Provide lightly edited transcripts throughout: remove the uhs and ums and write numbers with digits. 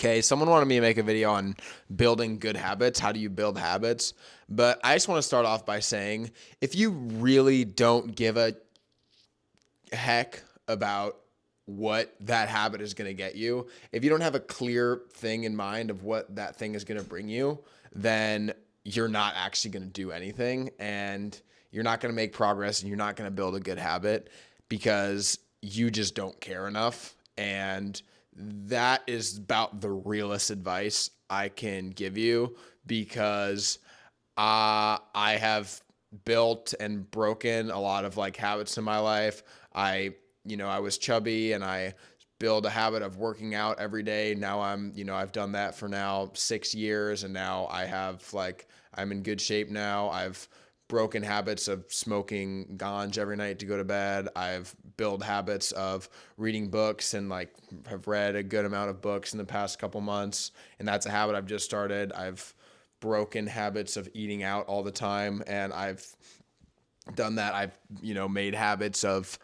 Okay, someone wanted me to make a video on building good habits. How do you build habits? But I just want to start off by saying if you really don't give a heck about what that habit is going to get you, if you don't have a clear thing in mind of what that thing is going to bring you, then you're not actually going to do anything and you're not going to make progress and you're not going to build a good habit because you just don't care enough. And that is about the realest advice I can give you because I have built and broken a lot of like habits in my life. I was chubby and I build a habit of working out every day. Now I've done that for now 6 years and now I'm in good shape now. I've broken habits of smoking ganj every night to go to bed. I've built habits of reading books and like have read a good amount of books in the past couple months. And that's a habit I've just started. I've broken habits of eating out all the time and I've done that. I've made habits of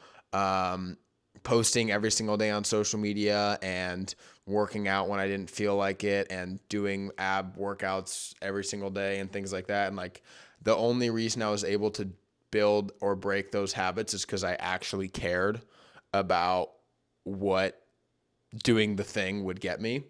posting every single day on social media and working out when I didn't feel like it and doing ab workouts every single day and things like that. And like the only reason I was able to build or break those habits is because I actually cared about what doing the thing would get me.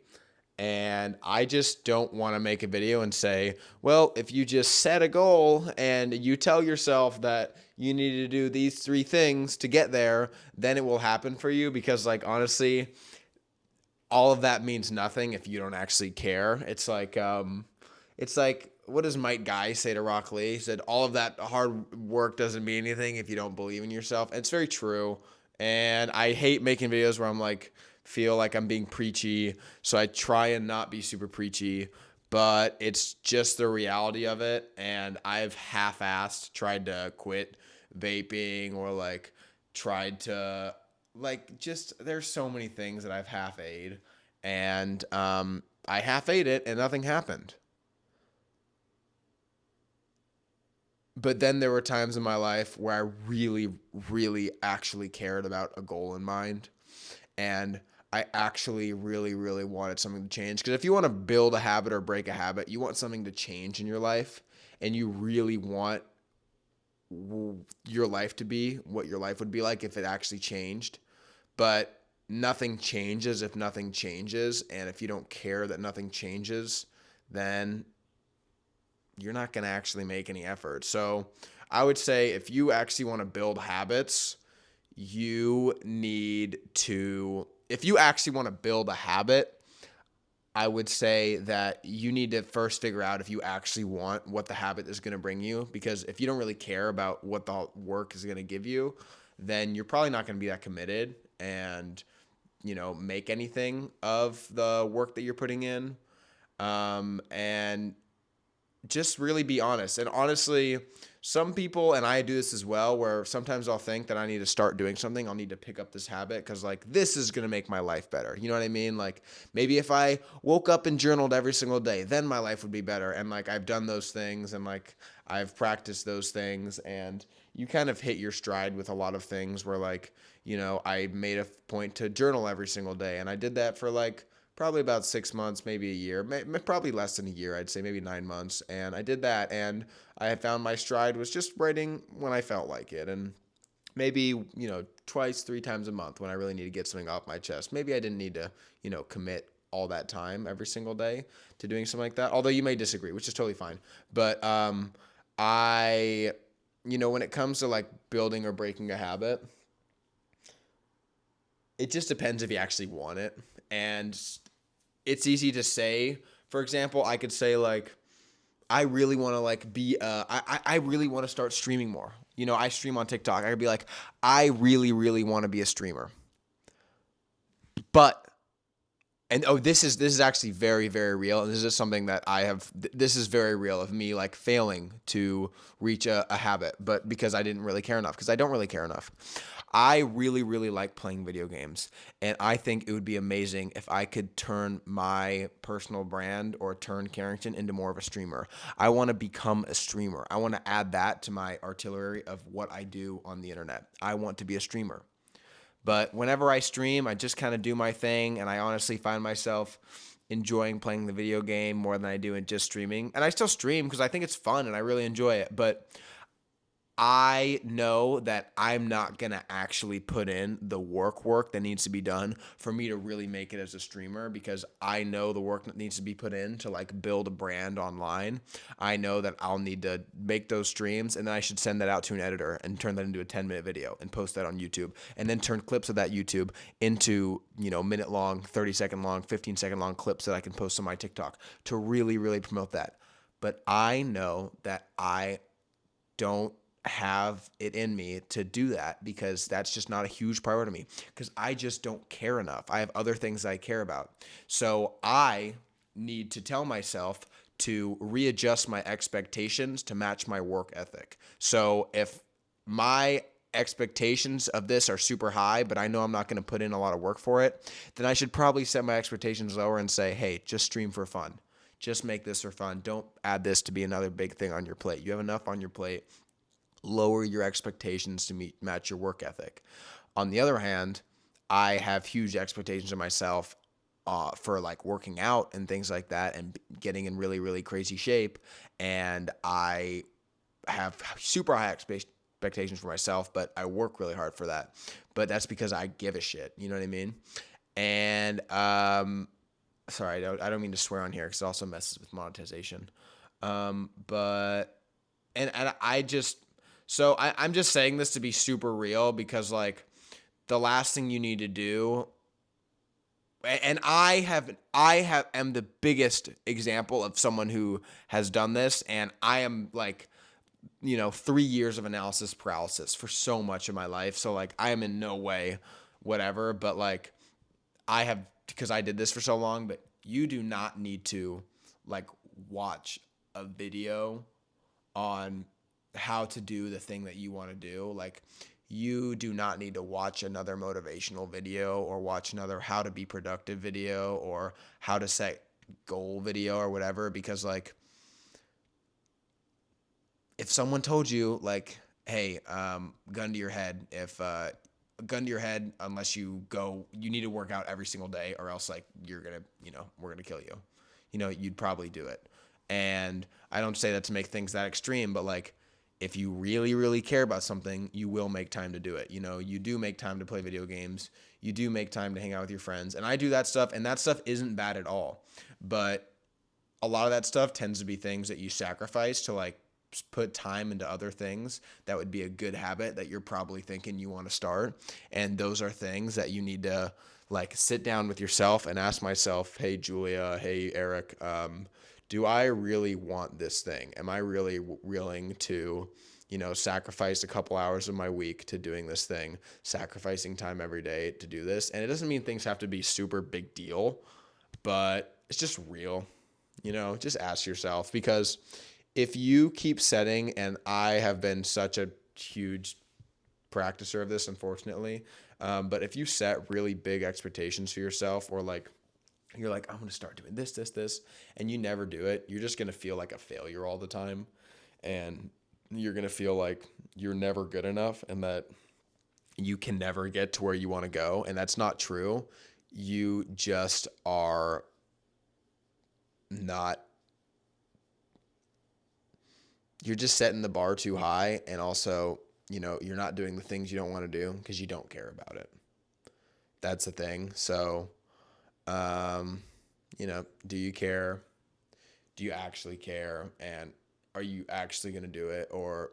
And I just don't want to make a video and say, well, if you just set a goal and you tell yourself that you need to do these 3 things to get there, then it will happen for you. Because like, honestly, all of that means nothing if you don't actually care. It's like, what does Mike Guy say to Rock Lee? He said, all of that hard work doesn't mean anything if you don't believe in yourself. And it's very true. And I hate making videos where I'm like, feel like I'm being preachy. So I try and not be super preachy, but it's just the reality of it. And I've half-assed tried to quit vaping or like tried to like just there's so many things that I've half-ate and I half-ate it and nothing happened. But then there were times in my life where I really, really actually cared about a goal in mind. And I actually really, really wanted something to change. Because if you want to build a habit or break a habit, you want something to change in your life. And you really want your life to be what your life would be like if it actually changed. But nothing changes if nothing changes. And if you don't care that nothing changes, then you're not going to actually make any effort. So I would say if you actually want to build habits, if you actually want to build a habit, I would say that you need to first figure out if you actually want what the habit is going to bring you. Because if you don't really care about what the work is going to give you, then you're probably not going to be that committed and, make anything of the work that you're putting in. And just really be honest. And honestly, some people, and I do this as well, where sometimes I'll think that I need to start doing something. I'll need to pick up this habit because, like, this is going to make my life better. You know what I mean? Like, maybe if I woke up and journaled every single day, then my life would be better. And, like, I've done those things and, like, I've practiced those things. And you kind of hit your stride with a lot of things where, like, I made a point to journal every single day. And I did that for, like, probably about 6 months, maybe a year, probably less than a year, I'd say maybe 9 months. And I did that, and I had found my stride was just writing when I felt like it, and maybe twice, 3 times a month when I really need to get something off my chest. Maybe I didn't need to commit all that time every single day to doing something like that. Although you may disagree, which is totally fine. But I when it comes to like building or breaking a habit, it just depends if you actually want it. And it's easy to say. For example, I could say like, I really want to like I really want to start streaming more. I stream on TikTok. I could be like, I really, really want to be a streamer. But this is actually very, very real. And this is something that this is very real of me like failing to reach a habit, but because I didn't really care enough, because I don't really care enough. I really, really like playing video games, and I think it would be amazing if I could turn my personal brand or turn Carrington into more of a streamer. I want to become a streamer. I want to add that to my artillery of what I do on the internet. I want to be a streamer. But whenever I stream, I just kind of do my thing, and I honestly find myself enjoying playing the video game more than I do in just streaming. And I still stream because I think it's fun and I really enjoy it. But I know that I'm not going to actually put in the work that needs to be done for me to really make it as a streamer, because I know the work that needs to be put in to like build a brand online. I know that I'll need to make those streams, and then I should send that out to an editor and turn that into a 10-minute video and post that on YouTube, and then turn clips of that YouTube into, minute long, 30-second long, 15-second long clips that I can post on my TikTok to really, really promote that. But I know that I don't have it in me to do that, because that's just not a huge priority to me, because I just don't care enough. I have other things I care about. So I need to tell myself to readjust my expectations to match my work ethic. So if my expectations of this are super high, but I know I'm not going to put in a lot of work for it, then I should probably set my expectations lower and say, hey, just stream for fun. Just make this for fun. Don't add this to be another big thing on your plate. You have enough on your plate. Lower your expectations to match your work ethic. On the other hand, I have huge expectations of myself for like working out and things like that and getting in really, really crazy shape. And I have super high expectations for myself, but I work really hard for that. But that's because I give a shit. You know what I mean? And sorry, I don't mean to swear on here because it also messes with monetization. But and I just so I'm just saying this to be super real, because like the last thing you need to do, and I am the biggest example of someone who has done this, and I am like, 3 years of analysis paralysis for so much of my life. So like I am in no way whatever, but like I have, because I did this for so long. But you do not need to like watch a video on how to do the thing that you want to do. Like, you do not need to watch another motivational video or watch another how to be productive video or how to set goal video or whatever, because like if someone told you like, hey, gun to your head, if gun to your head, unless you need to work out every single day or else like you're gonna, we're gonna kill you, you'd probably do it. And I don't say that to make things that extreme, but like if you really, really care about something, you will make time to do it. You do make time to play video games. You do make time to hang out with your friends. And I do that stuff, and that stuff isn't bad at all. But a lot of that stuff tends to be things that you sacrifice to like put time into other things that would be a good habit that you're probably thinking you want to start. And those are things that you need to like sit down with yourself and ask myself, hey, Julia, hey, Eric, do I really want this thing? Am I really willing to, sacrifice a couple hours of my week to doing this thing, sacrificing time every day to do this? And it doesn't mean things have to be super big deal, but it's just real. Just ask yourself, because if you keep setting, and I have been such a huge practicer of this, unfortunately, but if you set really big expectations for yourself, or like you're like, I'm going to start doing this, and you never do it, you're just going to feel like a failure all the time. And you're going to feel like you're never good enough and that you can never get to where you want to go. And that's not true. You just are not, you're just setting the bar too high. And also, you're not doing the things you don't want to do because you don't care about it. That's the thing. So, do you care? Do you actually care? And are you actually going to do it? Or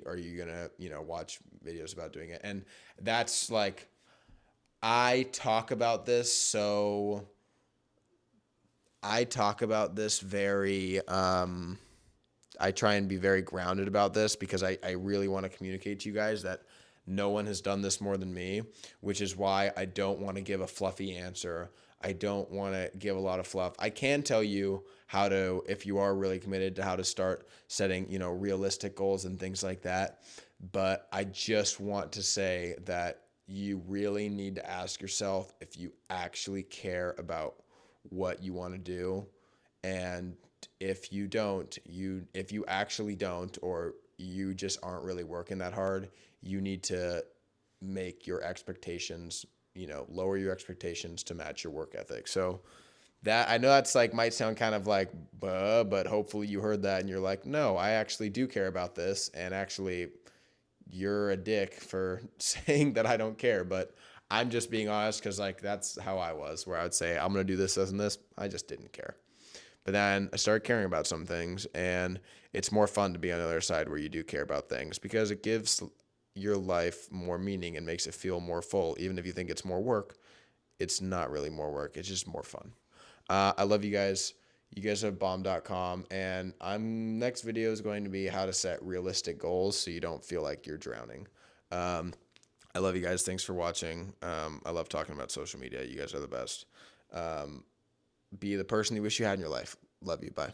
are you going to, watch videos about doing it? And that's like, I talk about this. So I talk about this very, I try and be very grounded about this, because I really want to communicate to you guys that no one has done this more than me, which is why I don't want to give a fluffy answer. I don't want to give a lot of fluff. I can tell you how to, if you are really committed, to how to start setting, realistic goals and things like that. But I just want to say that you really need to ask yourself if you actually care about what you want to do. And if you don't, if you actually don't, or you just aren't really working that hard, you need to make your expectations, lower your expectations to match your work ethic. So that, I know that's like might sound kind of like, but hopefully you heard that and you're like, no, I actually do care about this. And actually, you're a dick for saying that I don't care. But I'm just being honest because like that's how I was, where I would say I'm gonna do this, this, and this. I just didn't care. But then I started caring about some things, and it's more fun to be on the other side where you do care about things because it gives your life more meaning and makes it feel more full. Even if you think it's more work, it's not really more work. It's just more fun. I love you guys. You guys have bomb.com, and next video is going to be how to set realistic goals so you don't feel like you're drowning. Um, I love you guys. Thanks for watching. I love talking about social media. You guys are the best. Be the person you wish you had in your life. Love you. Bye.